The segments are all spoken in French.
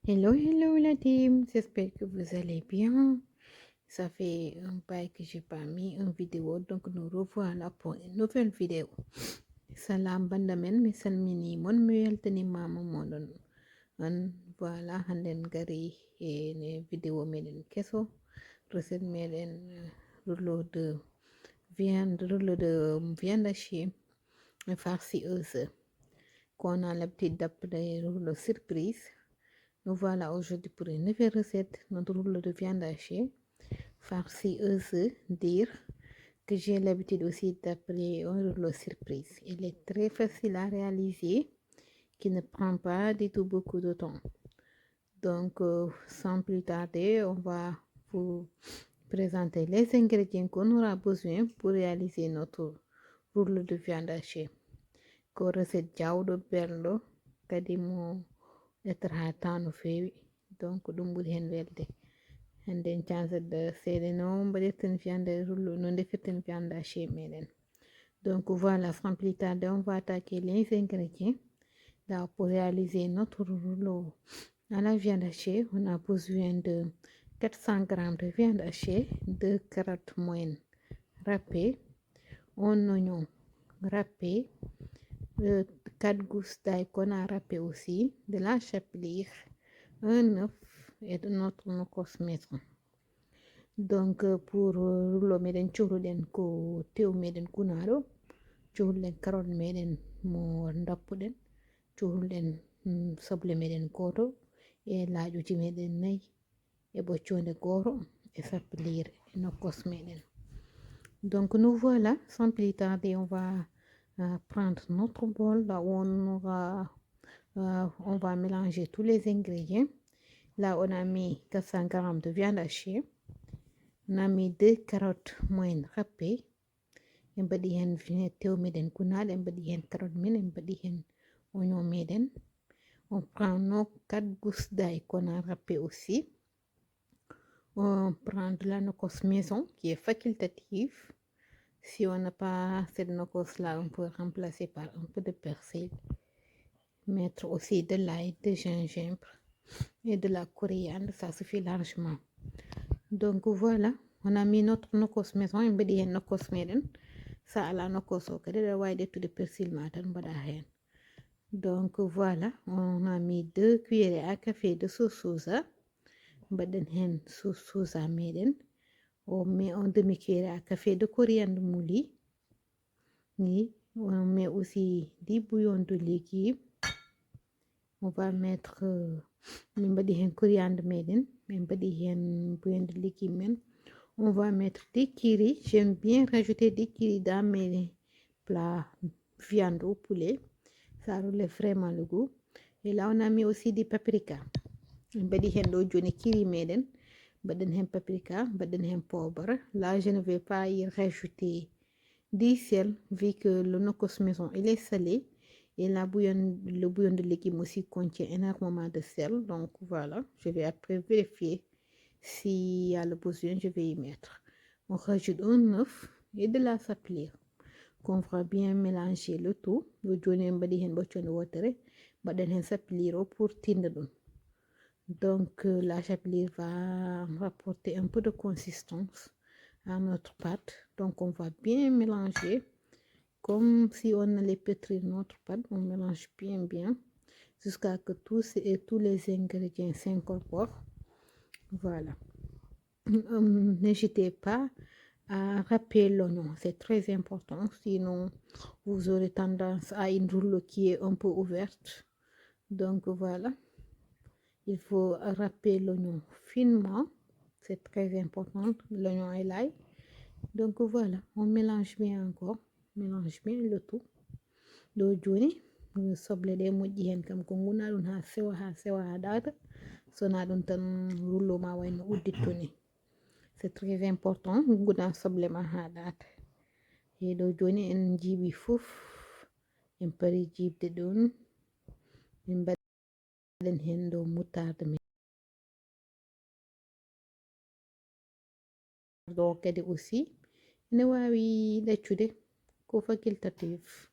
Hello, hello la team, j'espère que vous allez bien. Ça fait un bail que j'ai pas mis une vidéo, donc nous revoilà pour une nouvelle vidéo. Salam bandamen, mi salmini mon mi weltani mama moɗon on voilà handen gari ne vidéo meɗen keso recette meɗen rouleau de viande hachée farci aux œufs qu'on a l'habitude d'appeler rouleau surprise. Nous voilà aujourd'hui pour une nouvelle recette, notre rouleau de viande hachée, farci aux œufs, dire que j'ai l'habitude aussi d'appeler un rouleau surprise. Il est très facile à réaliser, qui ne prend pas du tout beaucoup de temps. Donc, sans plus tarder, on va vous présenter les ingrédients qu'on aura besoin pour réaliser notre rouleau de viande hachée. Ko recette jawɗo belɗo kadi mo ƴettata ha temps no fewi, donc ɗum ɓuri hen welde. Hande cansede seeɗa no mbaɗirten viande rouleau, no defirten viande hachée meɗen. Donc voilà, sans plus tarder, on va attaquer les ingrédients. Là, pour réaliser notre rouleau à la viande hachée, on a besoin de 400 g de viande hachée, 2 carottes moyennes râpées, un oignon râpé, 4 gousses d'ail qu'on a râpé aussi, de la chapelure, un œuf et de notre nokkos maison. Donc pour rouleau meɗen cohluɗen ko tew meɗen kunaɗo, cohluɗen carotte meɗen mo dappuɗen, cohluɗen soble meɗen goto e laƴuji meɗen 4 e ɓoccode goto e sapelire e nokkos meɗen. Donc nous voilà, sans plus tarder, on va prendre notre bol. Là où on va mélanger tous les ingrédients. Là on a mis 400 g de viande hachée, on a mis 2 carottes moyennes râpées, en mbaɗi hen tew meɗen kunaɗe, en mbaɗi hen carotte men, en mbaɗi hen oignon meɗen. On prend nos 4 gousses d'ail qu'on a râpé aussi. On prend de la nokkos maison qui est facultative. Si on n'a pas cette nokkos là, on peut remplacer par un peu de persil. Mettre aussi de l'ail, de gingembre et de la coriandre, ça suffit largement. Donc voilà, on a mis notre nokkos maison, en mbaɗi hen nokkos meɗen. Ça ala nokkos o kadi ɗa wawi ƴettude persil ma tan mbaɗa hen. Donc voilà, on a mis 2 cuillères à café de sauce soja, mbaɗen hen sauce soja meɗen. On met un demi-cuillère à café de coriandre mouli. Oui, on met aussi 10 bouillons de légumes. On va mettre min mbaɗi hen coriandre meɗen, min mbaɗi hen bouillon de légumes men. On va mettre des kiris. J'aime bien rajouter des kiris dans mes plats viande ou poulet. Ça relève vraiment le goût. Et là, on a mis aussi des paprikas. Mbaɗi hen ɗo joni kiri meɗen, mbaɗen hen paprika, mbaɗen hen poivre. Là, je ne vais pas y rajouter du sel, vu que le nokkos maison, il est salé. Et le bouillon de légumes aussi contient énormément de sel. Donc voilà, je vais après vérifier s'il y a le besoin, je vais y mettre. On rajoute un œuf et de la sapelire qu'on va bien mélanger le tout. Le joni mbaɗi hen ɓoccode wotere, mbaɗen hen sapelire pour tinda ɗum. Donc la chapelure va rapporter un peu de consistance à notre pâte. Donc on va bien mélanger comme si on allait pétrir notre pâte. On mélange bien jusqu'à ce que tous les ingrédients s'incorporent. Voilà. N'hésitez pas à râper l'oignon, c'est très important, sinon vous aurez tendance à une rouleau qui est un peu ouverte. Donc voilà, il faut râper l'oignon finement, c'est très important, l'oignon et l'ail. Donc voilà, on mélange bien encore, mélange bien le tout. Do joni soble ɗe moƴƴi hen kam ko guna ɗum ha sewa ha ɗaata, sona ɗum tan rouleau ma wayno udditto ni. C'est très important guna soble ma ha ɗaata. E ɗo joni en jiiɓi fof, en pari jiibde ɗum, min mbaɗen hen ɗo moutarde men ɗo kadi aussi ene wawi ɗaccude ko facultatif.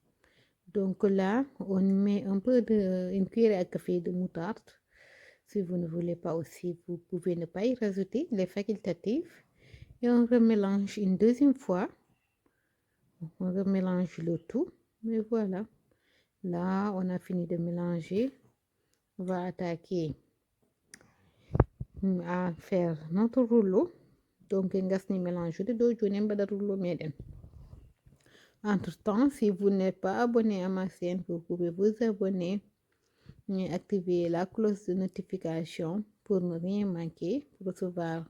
Donc là, on met un peu une cuillère à café de moutarde. Si vous ne voulez pas aussi, vous pouvez ne pas y rajouter les facultatifs. Et on remélange une deuxième fois. On remélange le tout. Et voilà. Là, on a fini de mélanger. On va attaquer à faire notre rouleau. Donc, ngasni mélange de dos, je n'aime pas de rouleau méden. Entre-temps, si vous n'êtes pas abonné à ma chaîne, vous pouvez vous abonner et activer la cloche de notification pour ne rien manquer, pour recevoir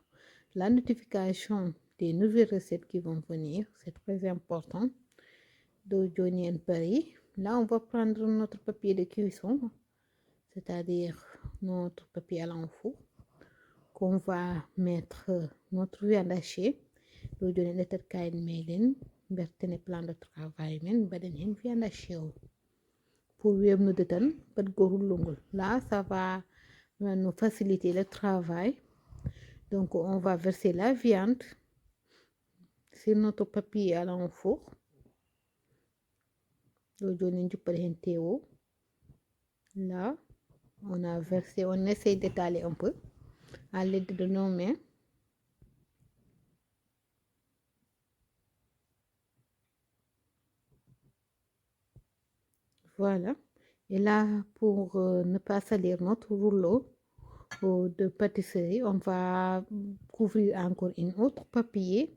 la notification des nouvelles recettes qui vont venir. C'est très important. Donc, Paris. Là, on va prendre notre papier de cuisson, c'est-à-dire notre papier à l'enfour, qu'on va mettre notre viande hachée. Donc, on va mettre plan de travail, viande hachée. Pour nous détendre, pas de là, ça va nous faciliter le travail. Donc, on va verser la viande sur notre papier à l'enfour. Là, on a versé, on essaie d'étaler un peu à l'aide de nos mains. Voilà. Et là, pour ne pas salir notre rouleau de pâtisserie, on va couvrir encore un autre papier.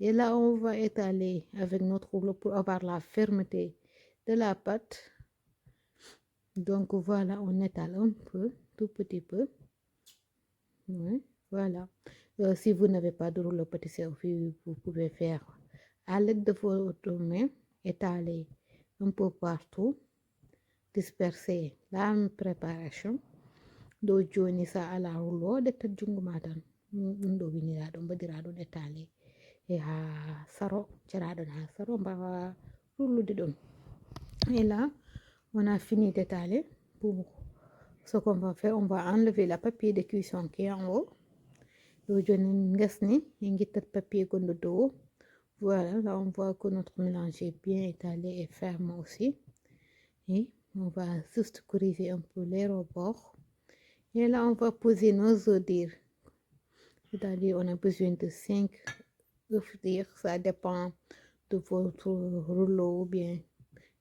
Et là, on va étaler avec notre rouleau pour avoir la fermeté de la pâte. Donc voilà, on étale un peu, tout petit peu. Oui, voilà. Si vous n'avez pas de rouleau pâtisserie, vous pouvez faire à l'aide de votre main, étaler un peu partout, disperser la préparation. Do joni sa ala rouleau de jungo matan do winiraɗo badiraɗo étaler et ha saro ceraɗon ha saro mbawa rullude ɗon. Et là, on a fini d'étaler. Pour ce qu'on va faire, on va enlever la papier de cuisson qui est en haut. Papier dos. Voilà, là on voit que notre mélange est bien étalé et ferme aussi. Et on va juste corriger un peu les rebords. Et là, on va poser nos œufs durs. C'est-à-dire, on a besoin de 5 œufs durs. Ça dépend de votre rouleau ou bien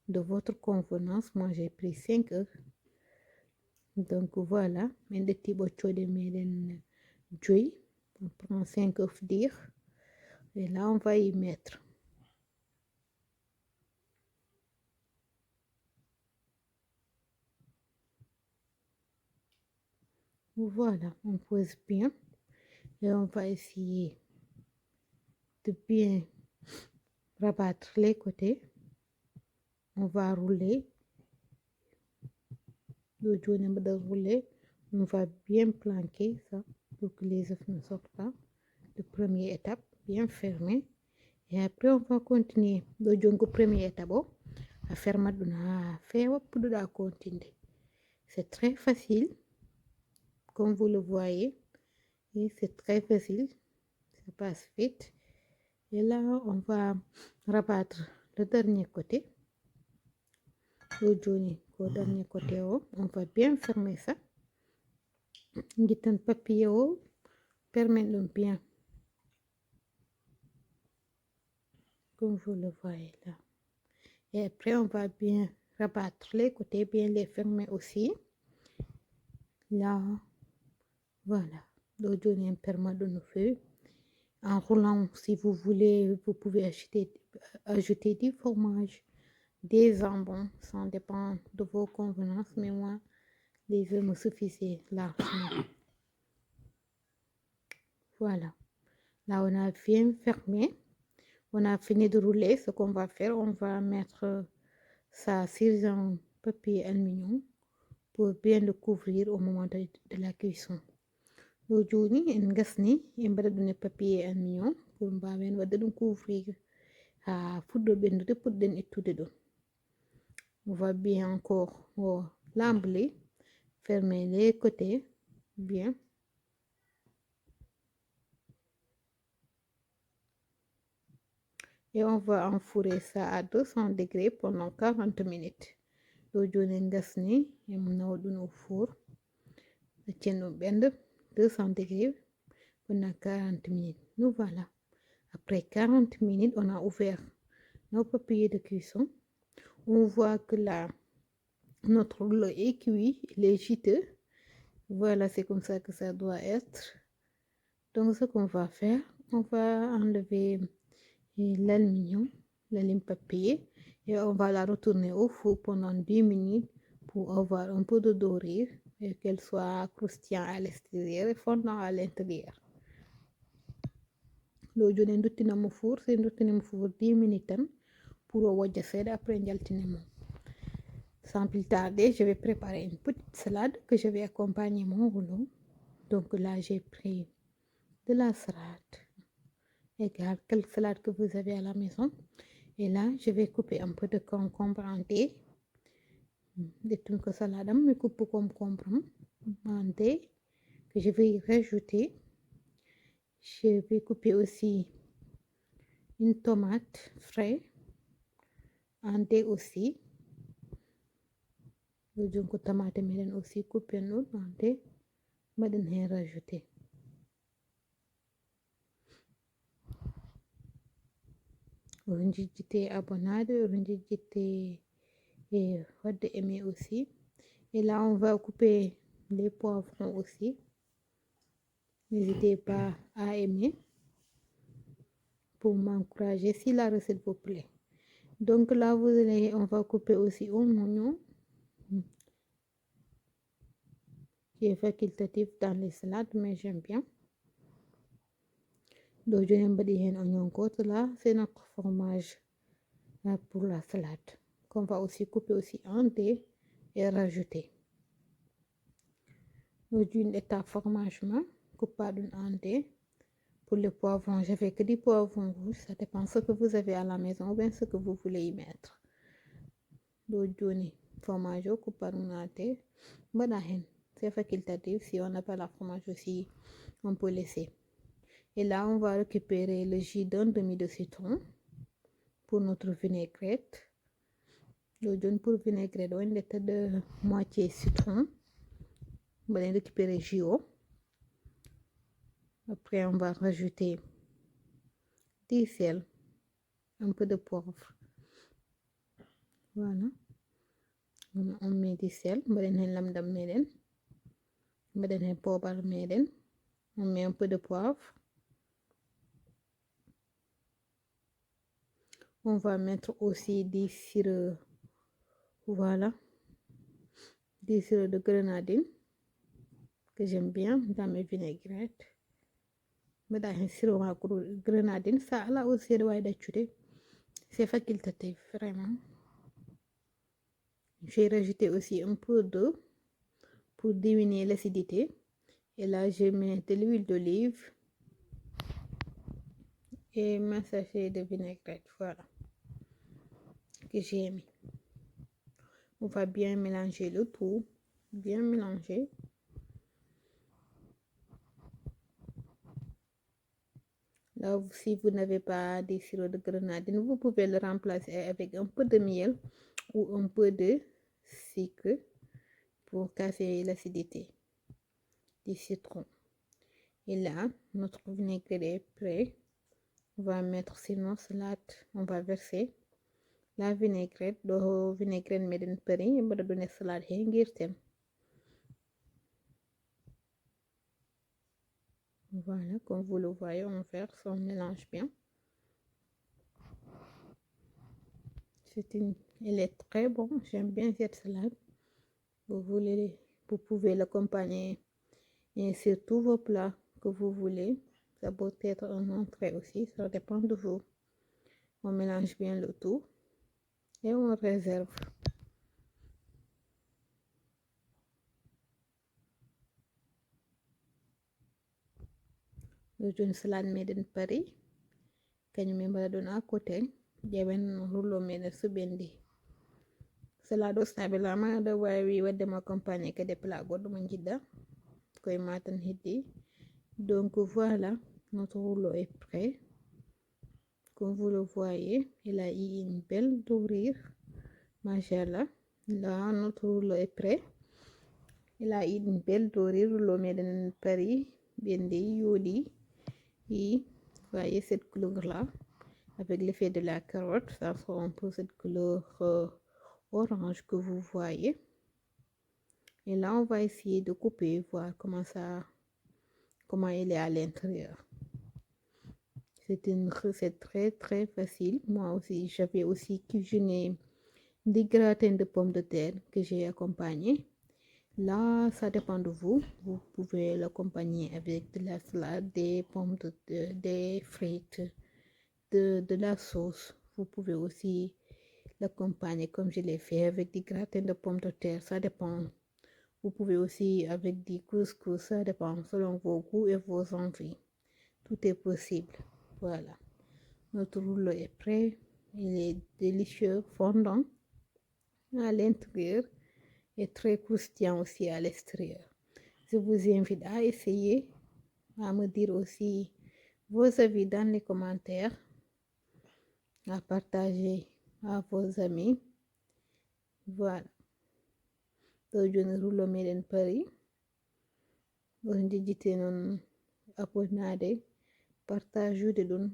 de votre convenance. Moi, j'ai pris 5 œufs. Donc, voilà. On prend 5 œufs durs. Et là, on va y mettre. Voilà, on pose bien. Et on va essayer de bien rabattre les côtés. On va rouler. On va bien planquer ça pour que les œufs ne sortent pas. La première étape, bien fermée. Et après, on va continuer. Première étape, à fermer à continuer. C'est très facile, comme vous le voyez. Et c'est très facile. Ça passe vite. Et là, on va rabattre le dernier côté. Au dernier côté, on va bien fermer ça. Un papier permet de bien, comme vous le voyez là. Et après, on va bien rabattre les côtés, bien les fermer aussi. Là, voilà. Donner un permet de nous faire. En roulant, si vous voulez, vous pouvez ajouter du fromage, des jambons, ça dépend de vos convenances, mais moi, les œufs me suffisaient largement. Voilà. Là, on a bien fermé. On a fini de rouler. Ce qu'on va faire, on va mettre ça sur un papier aluminium pour bien le couvrir au moment de la cuisson. Aujourd'hui, on va donner papier aluminium pour couvrir à foudre et tout dedans. On va bien encore l'embler, fermer les côtés bien. Et on va enfourrer ça à 200 degrés pendant 40 minutes. Aujourd'hui, on va au four. wiccenɗum ɓenda 200 degrés pendant 40 minutes. Nous voilà. Après 40 minutes, on a ouvert nos papiers de cuisson. On voit que là, notre rouleau est cuit, il est juteux. Voilà, c'est comme ça que ça doit être. Donc, ce qu'on va faire, on va enlever l'aluminium, l'alume papier, et on va la retourner au four pendant 10 minutes pour avoir un peu de dorure et qu'elle soit croustillante à l'extérieur et fondant à l'intérieur. Lo joni duttinamo four, c'est duttinamo four 10 minutes pour wajja seeda après jaltinemo. Sans plus tarder, je vais préparer une petite salade que je vais accompagner mon rouleau. Donc là, j'ai pris de la salade, égale quelle salade que vous avez à la maison. Et là, je vais couper un peu de concombre en dés. Des trucs que salade, je coupe concombre en dés que je vais y rajouter. Je vais couper aussi une tomate fraîche en dés aussi. Donc tomate mais aussi couper nous en dés, mais rajouter. Ronjijjite abonnade, ronjijjite et wadde aimer aussi. Et là, on va couper les poivrons aussi. N'hésitez pas à aimer pour m'encourager si la recette vous plaît. Donc là, on va couper aussi un oignon qui est facultatif dans les salades, mais j'aime bien. Donc, je n'aime pas dire oignon côte là, c'est notre fromage pour la salade qu'on va aussi couper aussi en dés et rajouter. Donc, une étape fromage coupé en dés. Pour le poivron, je fais que du poivron rouge, ça dépend ce que vous avez à la maison ou bien ce que vous voulez y mettre. Donc, fromage coupé en dés, c'est facultatif. Si on n'a pas la fromage aussi, on peut laisser. Et là, on va récupérer le jus d'un demi de citron pour notre vinaigrette. Donc, pour vinaigrette, on est de moitié citron. On va récupérer le jus. Après, on va rajouter du sel, un peu de poivre. Voilà. On met du sel, on met lamdam meden, on met pobar meden, on met un peu de poivre. On va mettre aussi du sirop, voilà, du sirop de grenadine que j'aime bien dans mes vinaigrettes. Mais dans un sirop de grenadine, ça là aussi c'est facultatif vraiment. J'ai rajouté aussi un peu d'eau pour diminuer l'acidité. Et là, je mets de l'huile d'olive et ma sachet de vinaigrette, voilà, que j'ai mis. On va bien mélanger le tout, bien mélanger. Là, si vous n'avez pas de sirop de grenadine, vous pouvez le remplacer avec un peu de miel ou un peu de sucre pour casser l'acidité du citron. Et là, notre vinaigrette est prêt. On va mettre sur nos salades, on va verser la vinaigrette. Do vinaigrette meden pari, on va donner salade hengirtem. Voilà, comme vous le voyez, on verse, on mélange bien. Elle est très bonne, j'aime bien cette salade. Vous pouvez l'accompagner sur tous vos plats que vous voulez. Ça peut être un entrée aussi, ça dépend de vous. On mélange bien le tout et on réserve. Une salade made in Paris. Kanyum mbara don à côté. Jaben rouleau mede subendi. Salade stabila ma da wawi wadde ma accompagner que des plats godum jidda. Koy matan hiddi. Donc voilà, notre rouleau est prêt. Comme vous le voyez, il a eu une belle dorure. Machallah. Là, notre rouleau est prêt. Il a une belle dorée, rouleau meɗen Paris, ɓendi yoɗi. Et voyez cette couleur là avec l'effet de la carotte, ça sera un peu cette couleur orange que vous voyez. Et là on va essayer de couper, voir comment il est à l'intérieur. C'est une recette très très facile. Moi aussi j'avais aussi cuisiné des gratins de pommes de terre que j'ai accompagné. Là, ça dépend de vous. Vous pouvez l'accompagner avec de la salade, des pommes des frites, de la sauce. Vous pouvez aussi l'accompagner comme je l'ai fait avec des gratins de pommes de terre. Ça dépend. Vous pouvez aussi avec des couscous. Ça dépend selon vos goûts et vos envies. Tout est possible. Voilà. Notre rouleau est prêt. Il est délicieux, fondant à l'intérieur et très croustillant aussi à l'extérieur. Je vous invite à essayer, à me dire aussi vos avis dans les commentaires, à partager à vos amis. Voilà. ɗo joni rouleau meɗen pari. on jejjite noon abonnade, partageude ɗum,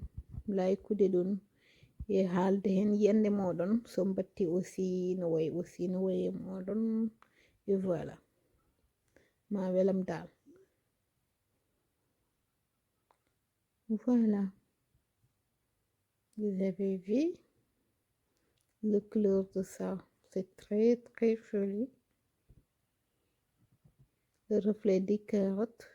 likeуde ɗum e haalde hen yiyande moɗon so batti aussi no wayi moɗon. Et voilà, ma welam dal. Voilà, vous avez vu le couleur de ça, c'est très très joli. Le reflet des carottes,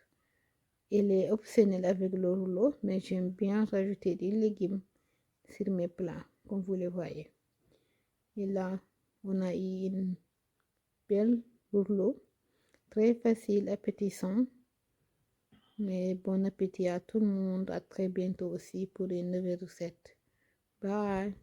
il est optionnel avec le rouleau, mais j'aime bien rajouter des légumes sur mes plats, comme vous le voyez. Et là, on a eu une belle rouleau, très facile, appétissant. Mais bon appétit à tout le monde. À très bientôt aussi pour une nouvelle recette. Bye.